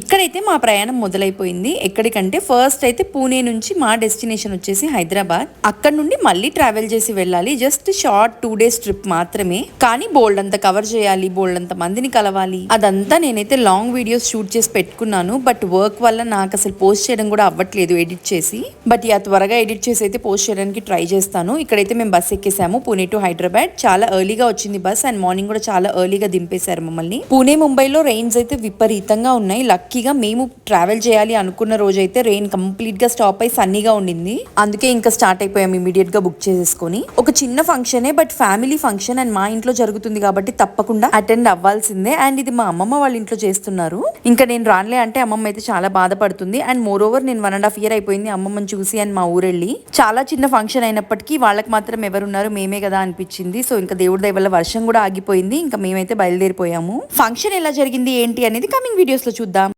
ఇక్కడైతే మా ప్రయాణం మొదలైపోయింది. ఎక్కడికంటే ఫస్ట్ అయితే పూణే నుంచి మా డెస్టినేషన్ వచ్చేసి హైదరాబాద్. అక్కడ నుండి మళ్ళీ ట్రావెల్ చేసి వెళ్ళాలి. జస్ట్ షార్ట్ 2 days ట్రిప్ మాత్రమే. కానీ బోల్డ్ అంతా కవర్ చేయాలి, బోల్డ్ అంత మందిని కలవాలి. అదంతా నేనైతే లాంగ్ వీడియోస్ షూట్ చేసి పెట్టుకున్నాను. బట్ వర్క్ వల్ల నాకు అసలు పోస్ట్ చేయడం కూడా అవ్వట్లేదు ఎడిట్ చేసి. బట్ త్వరగా ఎడిట్ చేసి అయితే పోస్ట్ చేయడానికి ట్రై చేస్తాను. ఇక్కడైతే మేము బస్ ఎక్కేసాము పూణే టు హైదరాబాద్. చాలా ఎర్లీగా వచ్చింది బస్ అండ్ మార్నింగ్ కూడా చాలా ఎర్లీగా దింపేశారు మమ్మల్ని. పూణే ముంబైలో రెయిన్స్ అయితే విపరీతంగా ఉన్నాయి. లక్కీగా మేము ట్రావెల్ చేయాలి అనుకున్న రోజు అయితే రెయిన్ కంప్లీట్ గా స్టాప్ అయి సన్నీగా ఉండింది. అందుకే ఇంకా స్టార్ట్ అయిపోయాం ఇమీడియట్ గా బుక్ చేసేసుకొని. ఒక చిన్న ఫంక్షనే బట్ ఫ్యామిలీ ఫంక్షన్ అండ్ మా ఇంట్లో జరుగుతుంది కాబట్టి తప్పకుండా అటెండ్ అవ్వాల్సిందే. అండ్ ఇది మా అమ్మమ్మ వాళ్ళ ఇంట్లో చేస్తున్నారు. ఇంకా నేను రానులే అంటే అమ్మమ్మ అయితే చాలా బాధపడుతుంది. అండ్ మోర్ ఓవర్ నేను 1.5 year అయిపోయింది అమ్మమ్మని చూసి అండ్ మా ఊరెళ్ళి. చాలా చిన్న ఫంక్షన్ అయినప్పటికీ వాళ్ళకి మాత్రం ఎవరున్నారు మేమే కదా అనిపించింది. సో ఇంకా దేవుడి దయ వల్ల వర్షం కూడా ఆగిపోయింది. ఇంకా మేమైతే బయలుదేరిపోయాము. ఫంక్షన్ ఎలా జరిగింది ఏంటి అనేది కమింగ్ వీడియోస్ లో చూద్దాం.